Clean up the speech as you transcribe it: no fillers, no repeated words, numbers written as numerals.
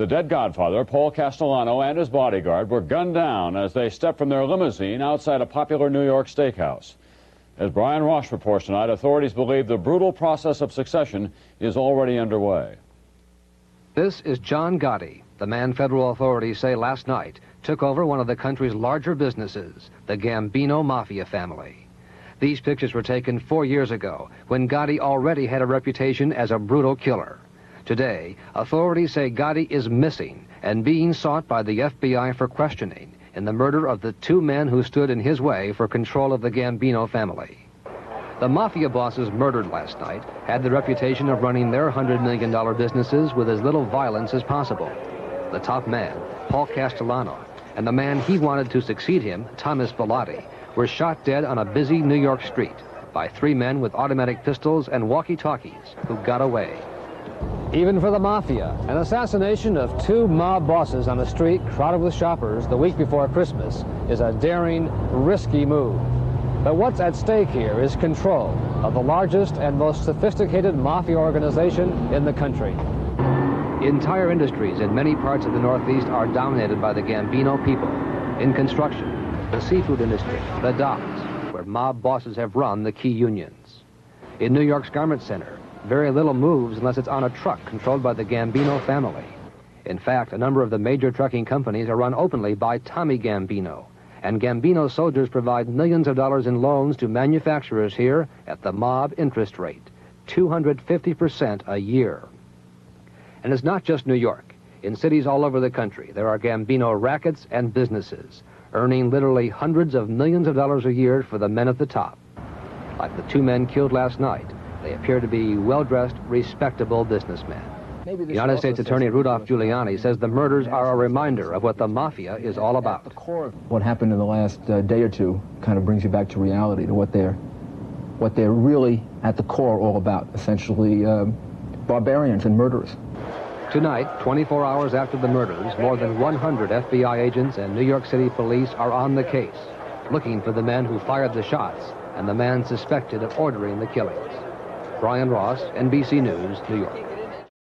The dead godfather, Paul Castellano, and his bodyguard were gunned down as they stepped from their limousine outside a popular New York steakhouse. As Brian Ross reports tonight, authorities believe the brutal process of succession is already underway. This is John Gotti, the man federal authorities say last night took over one of the country's larger businesses, the Gambino Mafia family. These pictures were taken 4 years ago, when Gotti already had a reputation as a brutal killer. Today, authorities say Gotti is missing and being sought by the FBI for questioning in the murder of the 2 men who stood in his way for control of the Gambino family. The mafia bosses murdered last night had the reputation of running their $100 million businesses with as little violence as possible. The top man, Paul Castellano, and the man he wanted to succeed him, Thomas Bellotti, were shot dead on a busy New York street by 3 men with automatic pistols and walkie-talkies who got away. Even for the mafia, an assassination of 2 mob bosses on a street crowded with shoppers the week before Christmas is a daring, risky move. But what's at stake here is control of the largest and most sophisticated mafia organization in the country. Entire industries in many parts of the Northeast are dominated by the Gambino people. In construction, the seafood industry, the docks, where mob bosses have run the key unions. In New York's Garment Center, very little moves unless it's on a truck controlled by the Gambino family. In fact, a number of the major trucking companies are run openly by Tommy Gambino, and Gambino soldiers provide millions of dollars in loans to manufacturers here at the mob interest rate, 250% a year. And it's not just New York. In cities all over the country, there are Gambino rackets and businesses, earning literally hundreds of millions of dollars a year for the men at the top. Like the 2 men killed last night, they appear to be well-dressed, respectable businessmen. United States Attorney Rudolph Giuliani says the murders are a reminder of what the mafia is all about. What happened in the last day or two kind of brings you back to reality, to what they're really at the core all about, essentially barbarians and murderers. Tonight, 24 hours after the murders, more than 100 FBI agents and New York City police are on the case, looking for the men who fired the shots and the man suspected of ordering the killings. Brian Ross, NBC News, New York.